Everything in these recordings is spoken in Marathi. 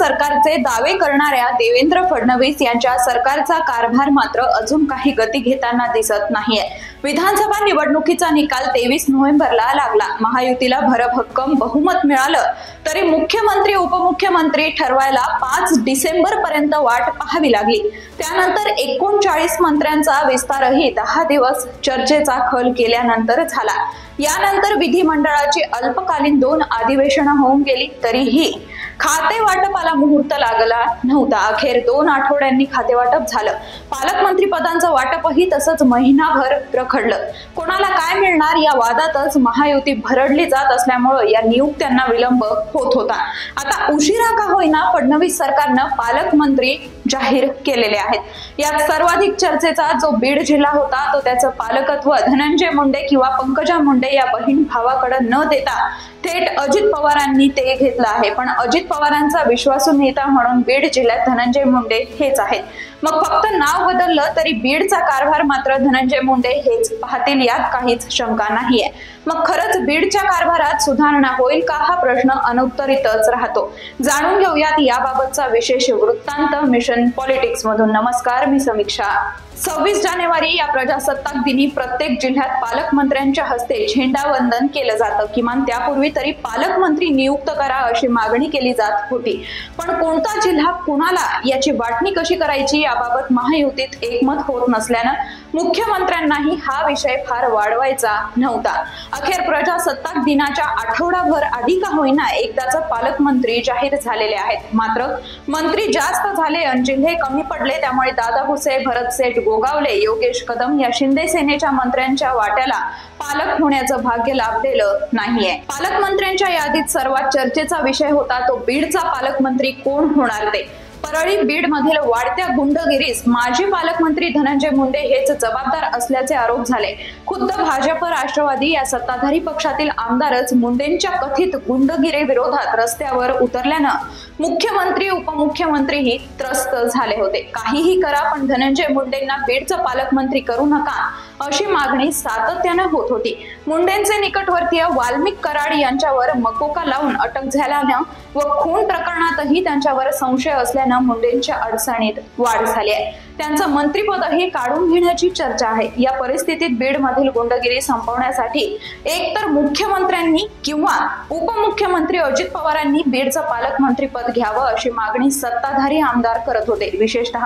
सरकारचे दावे करणाऱ्या देवेंद्र फडणवीस यांच्या सरकारचा कारभार मात्र अजून काही गती घेताना दिसत नाहीये। विधानसभा निवडणुकीचा निकाल 23 नोव्हेंबरला लागला। महायुतीला भरभक्कम बहुमत मिळालं तरी मुख्यमंत्री उपमुख्यमंत्री ठरवायला 5 डिसेंबर पर्यंत वाट पाहावी लागली। त्यानंतर 39 मंत्र्यांचा विस्तारही 10 दिवस चर्चेचा खल केल्यानंतर झाला। यानंतर विधिमंडळाची अल्पकालीन 2 अधिवेशनं होऊन गेली तरीही खाते वाटपाला मुहूर्त लागला नव्हता। अखेर 2 आठवड्यांनी खाते वाटप झालं। पालकमंत्री पदांचं वाटपही तसंच महिनाभर रखडलं। कोणाला काय मिळणार या वादातच महायुती भरडली जात असल्यामुळे या नियुक्त्यांना विलंब होत होता। आता उशिरा का होईना फडणवीस सरकारनं पालकमंत्री जाहीर केलेले आहेत। यात सर्वाधिक चर्चेचा जो बीड जिल्हा होता तो त्याचं पालकत्व धनंजय मुंडे किंवा पंकजा मुंडे या बहीण भावाकडे न देता थेट अजित पवारांनी ते घेतलं आहे। पण अजित पवारांचा विश्वासू नेता म्हणून बीड जिल्ह्यात धनंजय मुंडे हेच आहेत। मग फक्त नाव बदललं तरी बीडचा कारभार मात्र धनंजय मुंडे हेच पाहतील यात काहीच शंका नाहीये। मग खरंच बीडच्या कारभारात सुधारणा होईल का हा प्रश्न अनुत्तरितच राहतो। जाणून घेऊयात याबाबतचा विशेष वृत्तांत मिशन पॉलिटिक्स मधून। नमस्कार, मी समीक्षा। 26 जानेवारी या प्रजासत्ताक दिनी प्रत्येक जिल्ह्यात पालकमंत्र्यांच्या हस्ते झेंडावंदन केलं जातं। किमान त्यापूर्वी तरी पालकमंत्री नियुक्त करा अशी मागणी केली जात होती। पण कोणता जिल्हा कुणाला याची वाटणी कशी करायची याबाबत महायुतीत एकमत होत नसल्यानं मुख्यमंत्र्यांनाही हा विषय फार वाढवायचा नव्हता। अखेर प्रजासत्ताक दिनाच्या आठवडाभर आधी का होईना एकदाच पालकमंत्री जाहीर झालेले आहेत। मात्र मंत्री जास्त झाले आणि जिल्हे कमी पडले त्यामुळे दादा भुसे, भरत सेठ गोगावले, योगेश कदम या शिंदे सेनेच्या मंत्र्यांच्या वाट्याला पालक होण्याचं भाग्य लाभलेलं नाहीये। पालकमंत्र्यांच्या यादीत सर्वात चर्चेचा विषय होता तो बीडचा पालकमंत्री कोण होणार ते। परळी बीड मधील वाढत्या गुंडगिरीस माजी पालकमंत्री धनंजय मुंडे हेच जबाबदार असल्याचे आरोप झाले। खुद्द भाजप राष्ट्रवादी या सत्ताधारी पक्षातील आमदारच मुंडेंच्या कथित गुंडगिरी विरोधात रस्त्यावर उतरल्यानं मुख्यमंत्री उपमुख्यमंत्रीही त्रस्त झाले होते। काहीही करा पण धनंजय मुंडेंना बीडचं पालकमंत्री करू नका अशी मागणी सातत्यानं होत होती। मुंडेंचे निकटवर्तीय वाल्मिक कराड यांच्यावर मकोका लावून अटक झाल्यानं व खून प्रकरणातही त्यांच्यावर संशय असल्यानं मुंडेंच्या अडचणीत वाढ झाली आहे। त्यांचं मंत्रिपदही काढून घेण्याची चर्चा आहे। या परिस्थितीत बीड मधील गुंडगिरी संपवण्यासाठी एकतर मुख्यमंत्र्यांनी किंवा उपमुख्यमंत्री अजित पवारांनी बीडचं पालकमंत्री पद घ्यावं अशी मागणी सत्ताधारी आमदार करत होते। विशेषतः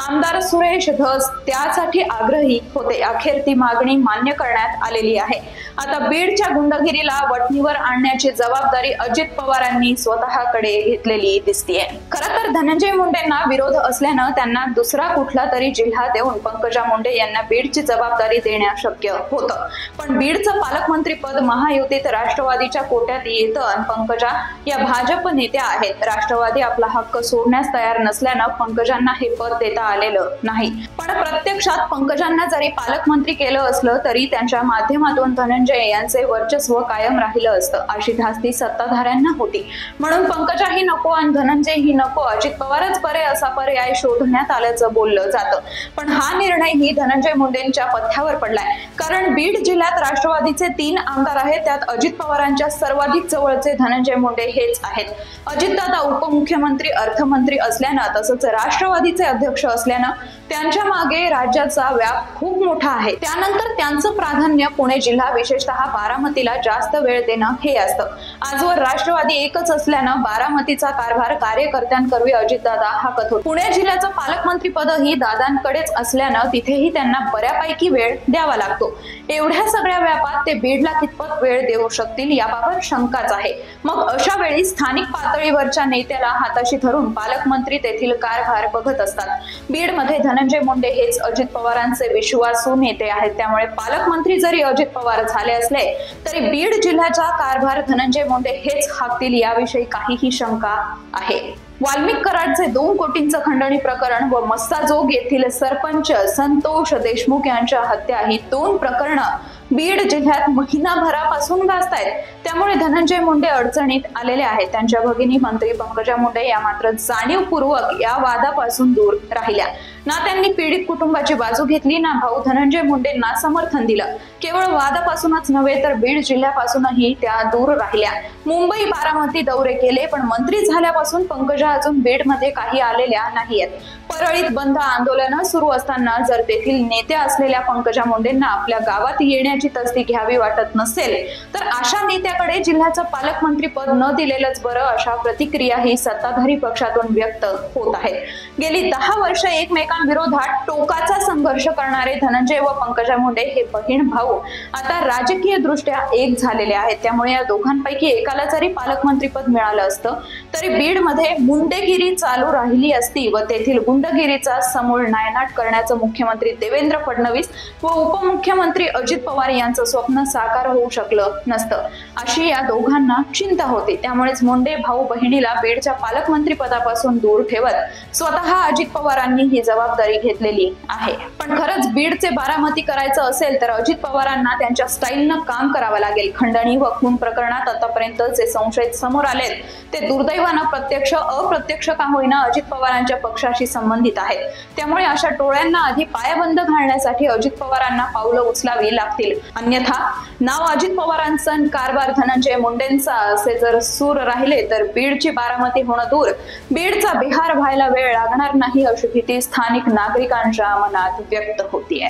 आमदार सुरेश धस त्यासाठी आग्रही होते। अखेर ती मागणी मान्य करण्यात आलेली आहे। आता बीडच्या गुंडगिरीला वठणीवर आणण्याची जबाबदारी अजित पवारांनी स्वतःकडे घेतलेली दिसतेय। खरं तर धनंजय मुंडेंना विरोध असल्यानं त्यांना दुसरा कुठला तरी जिल्हा देऊन पंकजा मुंडे यांना बीडची जबाबदारी देणं शक्य होतं। पण बीडचं पालकमंत्री पद महायुतीत राष्ट्रवादीच्या कोट्यात येतं आणि पंकजा या भाजप नेत्या आहेत। राष्ट्रवादी आपला हक्क सोडण्यास तयार नसल्यानं पंकजांना हे पद देता आलेलं नाही। पण प्रत्यक्षात पंकजांना जरी पालकमंत्री केलं असलं तरी त्यांच्या माध्यमातून धनंजय यांचे वर्चस्व कायम राहिलं असतं अशी धास्ती सत्ताधाऱ्यांना होती। म्हणून पंकजाही नको आणि धनंजयही नको, अजित पवारच बरे असा पर्याय शोधण्यात आल्याचं बोललं जातं। पण हा निर्णय ही धनंजय मुंडेंच्या पथ्यावर पडलाय। कारण बीड जिल्ह्यात राष्ट्रवादीचे 3 आमदार आहेत, त्यात अजित पवारांच्या सर्वाधिक जवळचे धनंजय मुंडे हेच आहेत। अजितदादा उपमुख्यमंत्री अर्थमंत्री असल्यानं तसंच राष्ट्रवादीचे अध्यक्ष असल्यानं त्यांच्या मागे राज्याचा व्याप खूप मोठा आहे। त्यानंतर त्यांचं प्राधान्य पुणे जिल्हा विशेषतः बारामतीला जास्त वेळ देणं हे असतं। आजवर राष्ट्रवादी एकच असल्यानं बारामतीचा कारभार कार्यकर्त्यांकरवी अजितदादा हाकत होते। पुणे जिल्ह्याचं पालकमंत्री पदही दादांकडेच असल्यानं तिथेही त्यांना बऱ्यापैकी वेळ द्यावा लागतो। एवढ्या सगळ्या व्यापात ते बीडला कितपत वेळ देऊ शकतील याबाबत शंकाच आहे। मग अशा वेळी स्थानिक पातळीवरच्या नेत्याला हाताशी धरून पालकमंत्री तेथील कारभार बघत असतात। बीडमध्ये धनंजय मुंडे हेच अजित पवारांचे विश्वासू नेते आहेत। त्यामुळे पालकमंत्री जरी अजित पवार झाले असले तरी बीड जिल्ह्याचा कारभार धनंजय मुंडे हेच हाकतील याविषयी काहीही शंका आहे। वाल्मिक कराडचे 2 कोटींचं खंडणी प्रकरण व मस्साजोग येथील सरपंच संतोष देशमुख यांच्या हत्या ही 2 प्रकरणं बीड जिल्ह्यात महिनाभरापासून गाजतायत। त्यामुळे धनंजय मुंडे अडचणीत आलेले आहेत। त्यांच्या भगिनी मंत्री पंकजा मुंडे या मात्र जाणीवपूर्वक या वादापासून दूर राहिल्या। ना त्यांनी पीडित कुटुंबाची बाजू घेतली, ना भाऊ धनंजय मुंडेंना समर्थन दिलं. केवळ वादापासूनच नव्हे तर बीड जिल्ह्यापासूनही त्या दूर राहिल्या. मुंबई बारामती दौरे केले, पण मंत्री झाल्यापासून पंकजा अजून बीडमध्ये काही आलेल्या नाहीयेत. परळीत बंद आंदोलन सुरू असताना जर तेथील नेत्या असलेल्या पंकजा मुंडेंना आपल्या गावात येण्याची तसदी घ्यावी वाटत नसेल तर अशा नेत्याकडे जिल्ह्याचं पालकमंत्री पद न दिलेलंच बरं, अशा प्रतिक्रियाही सत्ताधारी पक्षातून व्यक्त होत आहेत. गेली 10 वर्ष एकमेकांविरोधात टोकाचा संघर्ष करणारे धनंजय व पंकजा मुंडे हे बहीण भाऊ आता राजकीय दृष्ट्या एक झालेले आहेत. त्यामुळे या दोघांपैकी एकाला जरी पालकमंत्री पद मिळालं असतं तरी बीडमध्ये मुंडेगिरी चालू राहिली असती व तेथील गुंडगिरीचा समूळ नायनाट करण्याचं मुख्यमंत्री देवेंद्र फडणवीस व उपमुख्यमंत्री अजित पवार यांचं स्वप्न साकार होऊ शकलं नसतं, अशी या दोघांना चिंता होती. त्यामुळेच मुंडे भाऊ बहिणीला बीडच्या पालकमंत्री पदापासून दूर ठेवत स्वतः अजित पवारांनी ही जबाबदारी घेतलेली आहे. पण खरंच बीडचे बारामती करायचं असेल तर अजित पवारांना त्यांच्या स्टाईलनं काम करावं लागेल. खंडणी व खून प्रकरणात आतापर्यंत जे संशय समोर आलेत ते दुर्दैवानं प्रत्यक्ष अप्रत्यक्ष का होईना अजित पवारांच्या पक्षाशी संबंधित आहेत. त्यामुळे अशा टोळ्यांना आधी पायबंद घालण्यासाठी अजित पवारांना पावलं उचलावी लागतील. अन्यथा नाव अजित पवारांचं, कारभार धनंजय मुंडेंचा असे जर सूर राहिले तर बीडची बारामती होणं दूर, बीडचा बिहार व्हायला वेळ लागणार नाही, अशी भीती स्थानिक नागरिकांच्या मनात व्यक्त होतीये.